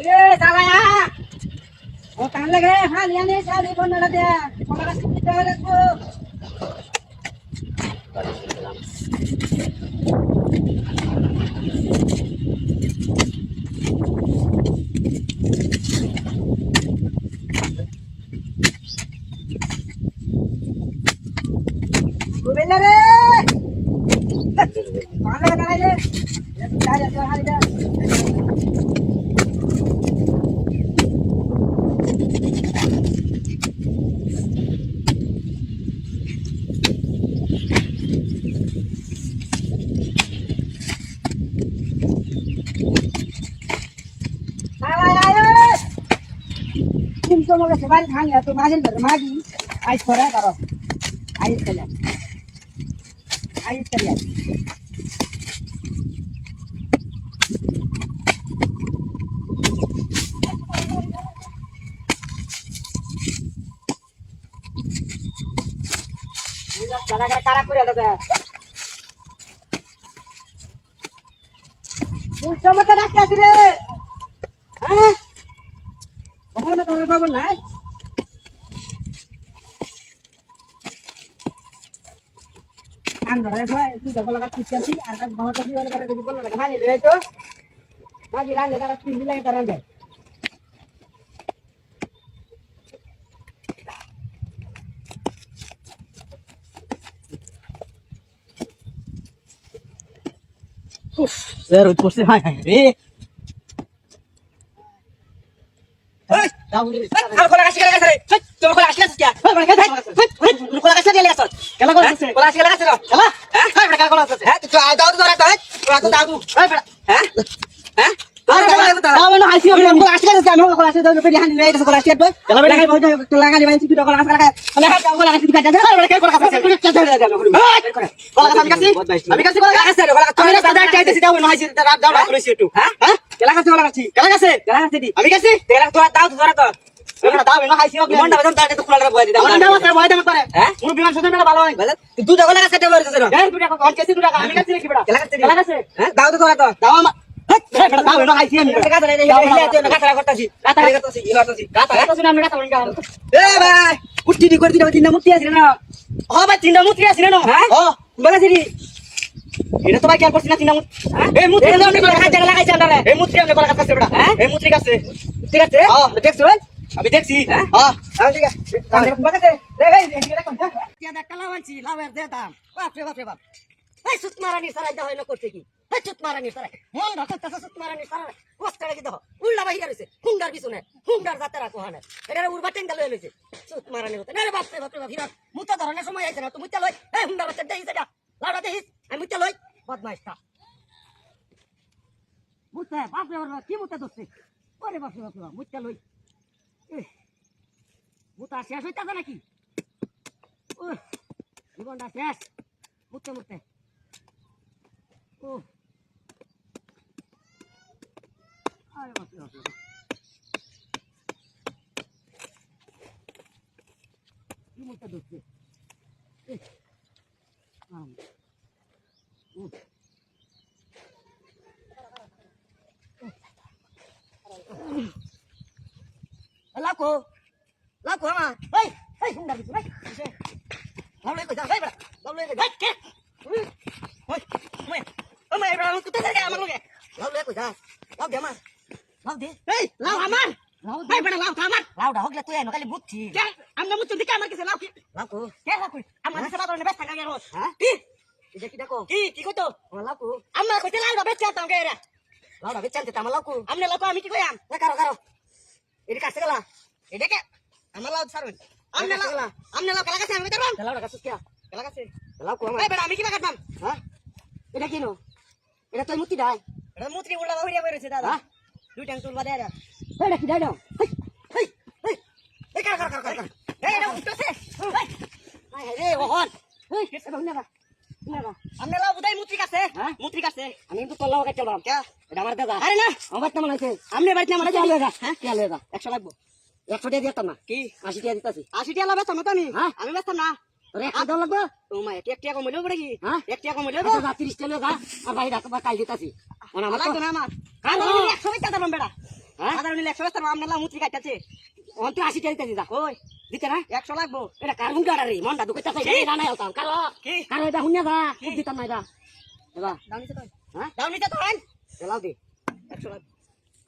রে চালায়া ও কান লাগে হ্যাঁ নিয়ে শাড়ি বন্ধ দে কোলা সিটি দেওয়া লাগবো গোবেলা রে কান লাগে দাঁড়াই রে যা যা হালি যা তোমাকে সবাই খানি তো মাঝের ধরে মাগি আইস করে করো আইস চলে আইস চলে কারা করে দাদা সমস্যা রাখতে রে হ্যাঁ ওখানে তোমার বাবু নাই আন্দরে ভাই তুই তো বলা কাটছিস আর কাজ বাবা তো বলা করে বলা লাগে ভাই রে তো বাকি রান্না করা তিন দিন লাগে তারা দেয় উফ স্যার ওই পোস্টে হাই হাই রে কোলা কাছে গেলে রে তুমি কোলা আসলে কি কোলা কাছে গেলে আসছ কেলা কোলা আছে কোলা আসলে আছে খেলা হ্যাঁ বেটা কোলা আছে হ্যাঁ তুই দাও তো তোরা দাও হ্যাঁ হ্যাঁ দাও না হাসি হবে কোলা আসলে আছে আমি কোলা আসলে দাও পেলি হানি নাই কোলা আসলে খেলা বেটা ভাই তো লাগা দিবাই তুই কোলা আসলে কোলা আসলে কাটা দে বেটা কোলা কাছে কোলা কাছে আমি কাছে কোলা কাছে কোলা তুমি না দাদা চাইতেছি দাও না হাসি দাও না করেছি একটু হ্যাঁ হ্যাঁ কেলা কাছে কোলা কাছে কেলা কাছে দি আমি কাছে তেলা তোরা দাও তোরা তো এখানে দাও না হাসি হবে মনটা বাদাম তাতে তো খোলা বয় দাও না বয় দাও করে হ্যাঁ মুর বিমান সাথে মেলা ভালো হয় তুই দুটা কোলা কাছে টেবল রেছে না এই দুটা কোন কেসি দুটা আমি কাছে কি বেটা কেলা কাছে হ্যাঁ দাও তো তোরা তো দাও আমার বেটা দাও না হাসি আমি কাছে রে এই কাছে করতেছি কাটা করতেছি ই করতেছি কাটা করতেছি না আমি কাটা বলি এ ভাই কুটি দি করে দিনা তিনটা মুতি আছে না ও ভাই তিনটা মুতি আছে না হ্যাঁ ও বাগাছি এটা তো ভাই কেন করছিস না তিনটা মুতি এই মুতি আমি কোলা কাছে লাগাইছি আন্ডারে এই মুতি আমি কোলা কাছে বেটা হ্যাঁ এই মুতি কাছে ঠিক আছে হ্যাঁ দেখছ ভাই আমি দেখছি হ্যাঁ হ্যাঁ ঠিক আছে আমি বাগাতে রে ভাই এটা কোন কে দা কালা বানছি লাভের দে দাম বাপ রে বাপ এই সুত মারানি সারাই দা হইলো করতে কি এই সুত মারানি সারাই মন রাখতে সুত মারানি সারাই কষ্টে কি দাও উল্লা বাইয়া রইছে হুন্ডার পিছনে হুন্ডার জাতে রাখো হানে এটা উড়বা টেঙ্গা লই লইছে সুত মারানি হতে না রে বাপ রে বাপ হিরা মুতা ধরনের সময় আইছে না তুই মুতা লই এই হুন্ডার বাচ্চা দেই সেটা লাড়া দেই আমি মুতা লই বদমাইশটা মুতা বাপ রে বাপ কি মুতা দছে ওরে বাপ রে বাপ মুতা লই মুতা শেষ হইতাছে নাকি ও জীবনটা শেষ মুতে মুতে ও আরে বাপ রে বাপ কি মুতা দছে লাকো লাকো আমার এই এই হুন্ডা দিছ ভাই লাউ লই কই যা ভাই বড় লাউ লই ভাই কে ওই ওই ও মাই বড় কুত্তে দে আমার লগে লাউ লই কই যা লাউ দে আমার লাউ দে এই লাউ আমার লাউ ভাই বড় লাউ আমার লাউডা হগলা তুই এনো খালি বুঝছি কে আমনে মুচ্ছ দিকে আমার কাছে লাউ কি লাউ কে লাউ কই আমার কাছে লাউ নে বেস্তা গাগে রোজ হ্যাঁ কি এটা কি দেখো কি কইতো লাউ কো আমা কইতে লাউডা বেচা তাও গে রে লাউডা বেচানতে তামা লাউ কো আমনে লাউ কো আমি কি কইয়াম এ কারো কারো এটা কাছে গেলা এটাকে আমার লাউ ছাড়ুন আমনে লাউ কালা কাছে আমি করবাম লাউডা কাছে কি কালা কাছে লাউ কো এই বেটা আমি কি কাটবাম হ্যাঁ এটা কি নো এটা তুই মুতি দাই এটা মুতি উল্লা হইয়া বেরেছে দাদা দুই ট্যাং তুলবা দে এটা কি দাই দাও এই এই এই কার এই এটা উঠছে এই রে ওহন এই কেসে বাউনা না আমনে লাউ বুদাই মুতি কাছে হ্যাঁ মুতি কাছে আমি তো তোর লাউ কাটতে পারলাম কে এটা আমার দাদা আরে না আমার তো মনে আছে আমনে বাড়িতে আমার যা লইগা হ্যাঁ কে লইগা 100 লাগবো 100 টাকা দিতাম না কি 80 টাকা দিতাছি 80 টাকা লাভ তো আমি হ্যাঁ আমি ব্যস্ত না তোরে 100 টাকা লাগবে ও মা 1 টাকা কমাইলো পড়ে কি হ্যাঁ 1 টাকা কমাইলো তো 30 টাকা লাগা আর ভাই রাখবা কাল দিতাছি মানে আমার লাগবে না আমার কাল 100 টাকা দাম বেটা সাধারণ 100 রাস্তার আমনালা মুচি কাটতেছে অন তুই 80 টাকা দিতে যা কই দিতে না 100 লাগবো এটা কার হুঙ্গাড়া রে মনটা দুকইতা চাই এই জানাই হতাম কারো কারো এটা হুন্না দা খুব দিতাম না এটা এবা দাম নিতে তো হ্যাঁ দাম নিতে তো হন এলাও দি 100 লাগ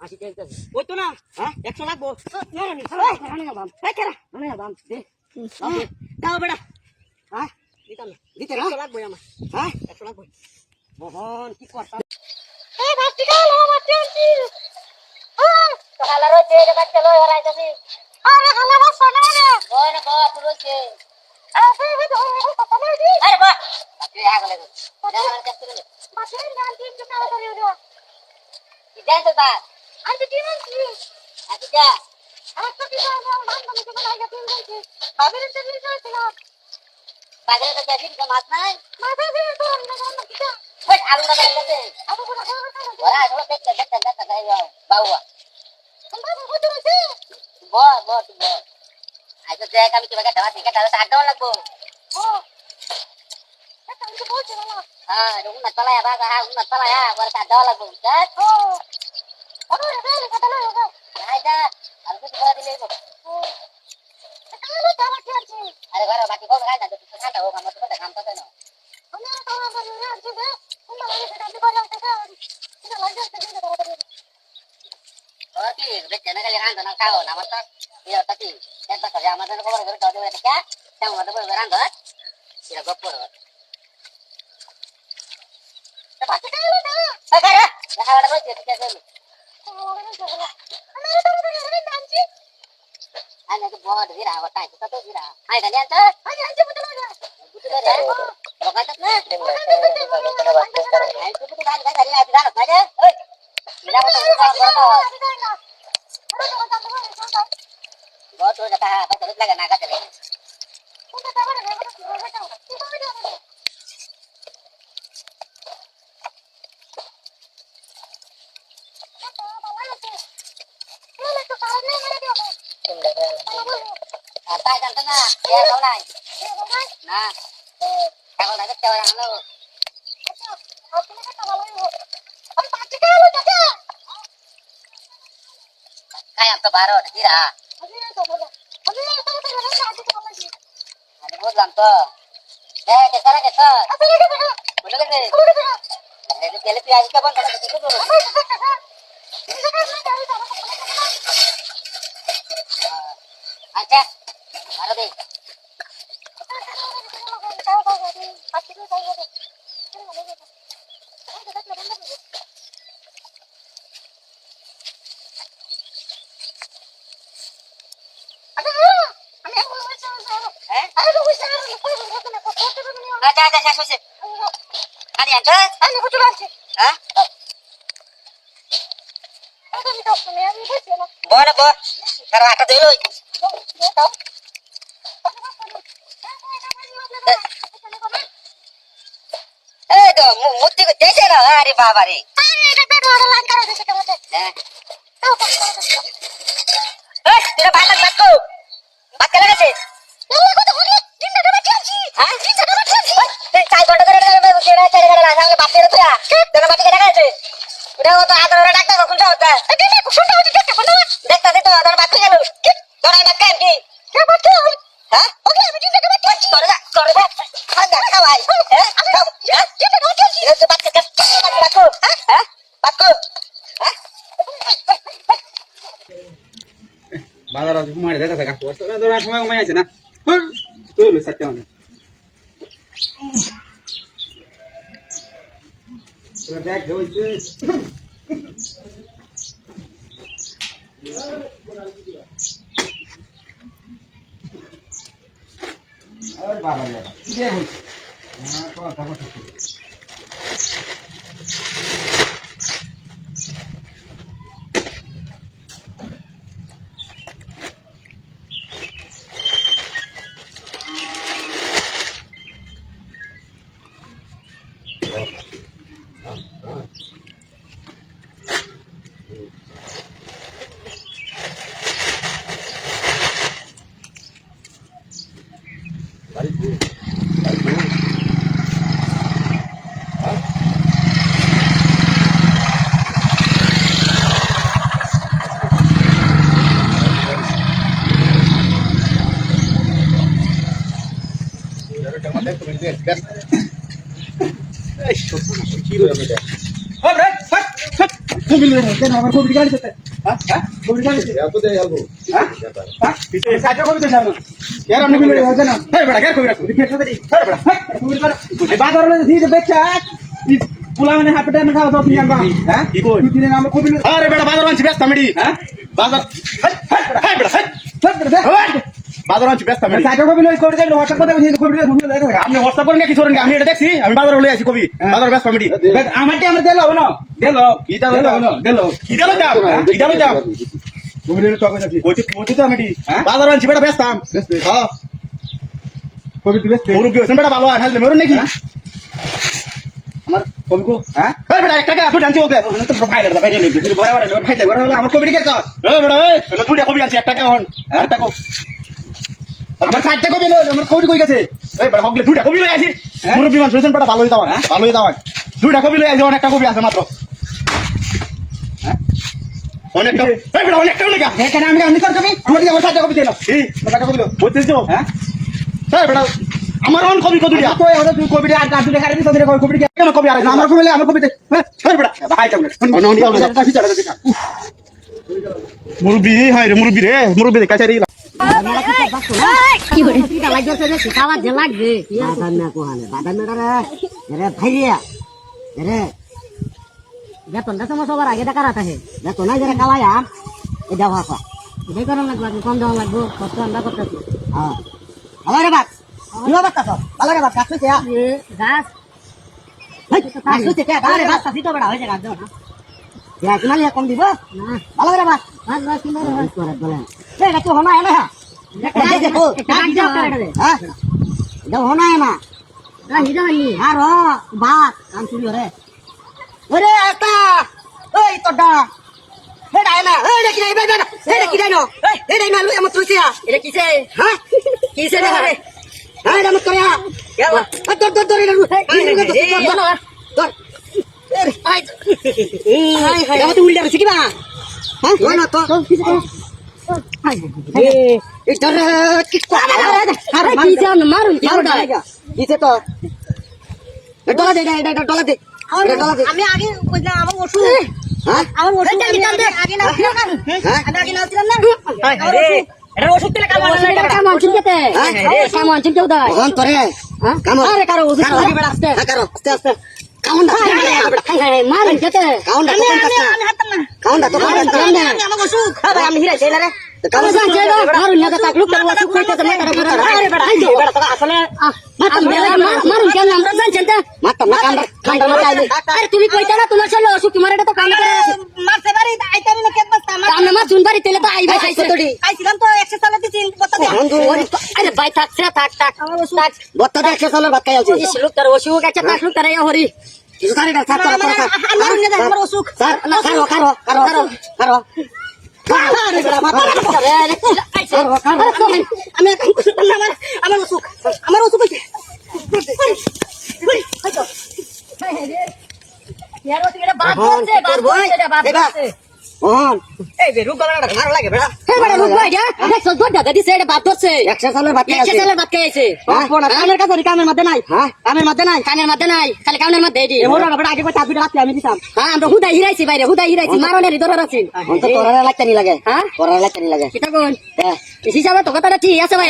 80 টাকা দিতে ওই তো না হ্যাঁ 100 লাগবো নরনি রানি দাম এই কেরা রানি দাম দে দাও বেটা হ্যাঁ দিতাম না দিতে না 100 লাগবো আমার হ্যাঁ 100 লাগবো মোহন কি করতা এই বাস্তি কালো মাটি আনছি তো হালা রইছে এটা বাচ্চা লই হরাইতাছি আরে হালা বাস না রে ওই না বাপ রইছে আরে বাবা আরে বাবা তুই আগলে যা আমার কাছে রে বাসে নাল দিন তো কালা করে ওরে কি দেন তো বা আরে কি মানছি আচ্ছা যা আমার তো কি জানো মান মানে তো লাগা তিন দিন বাগের তো দিন চলছে না বাগের তো দিন তো মাছ নাই মাছ দিন তো না না কি ওই আলু না গেছে আলু কোনা ওরা ধরো দেখতে যাই বাউয়া বাবা কত আছে বল আচ্ছা দেখ আমি তোমাকে দাওয়া ঠিক আছে 8 টাকা লাগবো ও এটা আমি তো বলছি না হ্যাঁ রুম না চলায়া বাবা হ্যাঁ রুম না চলায়া পরে 8 টাকা লাগবো দেখ ও আরে রে কত লাগবে আইদা আর কিছু বলা দিলে ও কালো দাও কি আছে আরে ঘরে বাকি কোন খাই না তো ঠান্ডা হোক আমরা তো কাম করতে না আমি তো আমার ঘরে আছে যে তোমরা লাগে সেটা দিবা লাগতে এটা লাগে সেটা করে ওকে বেচে না খালি রান্না না খাও না মত ইয়া তাকি একটা কাজ আমাদের খবর করে দাও দেবে কে তেমন মত করে রান্না এটা গপ করো তা পাতে গেল না আরে দেখাটা রয়েছে ঠিক আছে আমি তো রে নামছি আনে তো বড় দিরা হতাই তো দিরা আই গানি আনতে আনতে বুঝতে লাগা বুঝতে রে বকাত না আই তো বুঝতে গান গাড়ি না দিরা না ওই দিরা তো बहुत हो जाता है बस लगा नागा चले apa jantan na ya kau nai nah kalau dah kecewa orang lo kayak tu baru dira আমি বুঝলাম তো কেসা না কেসা বুঝলে গেছে তেলে পেঁয়াজ কেমন কাটা কিছু তো আচ্ছা আরো দে আচ্ছা আচ্ছা শেষ হয়েছে আনি আনছো আমি কত আনছি হ্যাঁ বড় বড় কারো আটা দিল এই তো মুক্তি করতে চাইছে না আরে বাবা রে এটা পেট ওরা লান করে দিছে কেমন হ্যাঁ এই তোরা ভাত লাগতো ভাত কেন গেছে চাই ঘন্টা করে সেটা চাই ঘন্টা রাখা হলে বাচ্চারা তো তোরা বাচ্চাকে দেখা আছে ওটা তো আদর ডাক্তার কোনটা হতো দেখতে দে তো তোর বাচ্চা গেল তোর এই বাচ্চা কি কে বাচ্চা হ্যাঁ ওকে আমি চিন্তা করে বাচ্চা করে দে খাওয়া খাওয়াই হ্যাঁ চিন্তা করে বাচ্চা বাচ্চা বাচ্চা হ্যাঁ বাচ্চা হ্যাঁ বাজার আছে মারি দেখা দেখা করতে না ধর সময় কমে আছে না তুই লো সত্যি মানে তোরা দেখ হইছে আর বাবা রে কি হইছে না কথা কথা কি করে বেটা ওই রে হাট হাট কবি রে কেন আমার কবি গাড়ি দিতে হ্যাঁ হ্যাঁ কবি গাড়ি দিতে এত দেই আলবো হ্যাঁ হ্যাঁ পিছে সাইডে কবি দিতে যাও यार हमने कबি আছে না এই বেটা কে কবি রাখো দেখে তো দেখি এই বেটা কবি করে এই বাজার রে দিতে বেচা পুলা মানে হাপটা না খাওয়া তো পিয়াঙ্গা হ্যাঁ কি কই তুই দিনে নাম কবি আরে বেটা বাজার আনছি ব্যস্ত মেডি হ্যাঁ বাজার হাই বেটা হাই বাজার আনছি ব্যস্ত মেডি সাইডে কবি লই করে দেন হোয়াটসঅ্যাপ করে দিন কবি ঘুরে দেখো আপনি হোয়াটসঅ্যাপ করেন কি করেন আমি এটা দেখছি আমি বাজারে লই আছি কবি বাজার ব্যস্ত মেডি আমারটি আমরা দিলো না দিলো কিটা দিলো কি দাও দাও কি দাও কবি রে তো কইছি কইছি তো মেডি বাজার আনছি বেটা ব্যস্ত হ্যাঁ কবি দিবে মুরব্বি হইছেন বেটা ভালো আর হাললে মরুন নাকি আমার কবি কো হ্যাঁ এই বেটা একটা টাকা আনছি ওকে তো প্রোফাইলার দাও বাইরে নিবি বড় বড় ফাইতে বড় হলো আমার কবি কে কর এই বেটা এই দুইটা কবি আনছি একটা টাকা হন আর টাকা আমার চারটা কবি লই আমার কবি কই গেছে এই বেটা হগলে দুইটা কবি লই আছি মুরব্বি মানুষ হইছেন বেটা ভালোই দাও ভালোই দাও দুইটা কবি লই আছি অনেকটা কবি আছে মাত্র হ্যাঁ অনেকটা এই বেটা অনেকটা লাগা এখানে আমি কর কবি আমার আমার সাইডে কবি দিলো এই টাকা কবি লো বলতেছো হ্যাঁ এই বেটা আমার অন কবি কত দিয়া কই ওরে তুই কবি আর কাটু দেখা দিবি তোদের কবি কেন কবি আর আমার কবি আমার কবি দে এই বেটা হাই যাও না মুরব্বি হাই রে মুরব্বি রে কাছে রে কি করে টিকা লাগছে রে খাওয়া যে লাগবে বাদাম না কোহালে বাদাম না রে ভাইয়া রে বেতনটা তো সবার আগে দেখা রাখা হে বেতন না যারা খাওয়ায়া এটা ভাষা এটাই করার লাগবে কম দেওয়া লাগবে কষ্ট আমরা করতেছি হ্যাঁ ভালো রে বাপ কি বাপ কাছ ভালো রে বাপ কাছ থেকে গাছ কাছ থেকে ভালো রে বাপ কাছ থেকে বড় হয়ে গাছ দাও না ইয়া কি মানে কম দিব না ভালো রে বাপ ভালো রে সুন্দর করে বলেন এই গাছ হনা এনে হ্যাঁ দেখো হ্যাঁ এটা হনা এনা হিরো নি আর বাত কাম শুরু রে ওরে আতা ওই তোডা এটা এনা এটা কি না এটা কি না এটা না লই আমার তুইয়া এটা কিসে হ্যাঁ কিসে রে হ্যাঁ এটা মত করিয়া তোর এটা তোর আই হাই হাই তুই উল্টা শিখিবা হ্যাঁ না তো আমি আগে আমার ওষুধ আমার ওষুধ আগে না আগে না ছিলাম না এটা ওষুধ তেলে কাম হচ্ছে এটা কাম হচ্ছে কেতে কাম হচ্ছে কেউ দাও কোন তোরে কাম আরে কারো ওষুধ আগে বেড়া আস্তে কারো আস্তে আস্তে কাউন্ডা মারুন কেতে কাউন্ডা তো আমি হাততাম না কাউন্ডা তো কাউন্ডা আমার ওষুধ ভাই আমি হিরা ছেলে রে কাউন্ডা জায়গা মারুন না তাক লোক করে ওষুধ খাইতে না করে আরে বেড়া বেড়া তো আসলে মারুন কেন আমরা জানছেন তো মারতাম না কাউন্ডা কাউন্ডা মারতাই আরে তুমি কইতা না তোমার ছেলে ওষুধ তোমার এটা তো কাম করে মারতে পারি আইতানি না কেত বস্তা আমরা মা জুন বাড়ি তেলে তো আইবে খাইছে তোডি আইছিলাম তো 100 সালে দিছিন বত্তা আরে ভাই থাকছে থাক আমার ওষুধ বত্তা 100 সালের ভাত খাই আছে লোক তার ওষুধ একটা তাক লোক তার হরি আমি আমার ওষুধ কামের মধ্যে নাই কানের মধ্যে নাই খালি কানের মধ্যে আগে আমি দিতাম হ্যাঁ আমরা হুদাই হিরাইছি বাইরে হুদাই হিরাইছি মারনের ধরার আছে লাগতে নি লাগে হ্যাঁ লাগতে নি লাগে হিসাবে তো কথাটা ঠিক আছে ভাই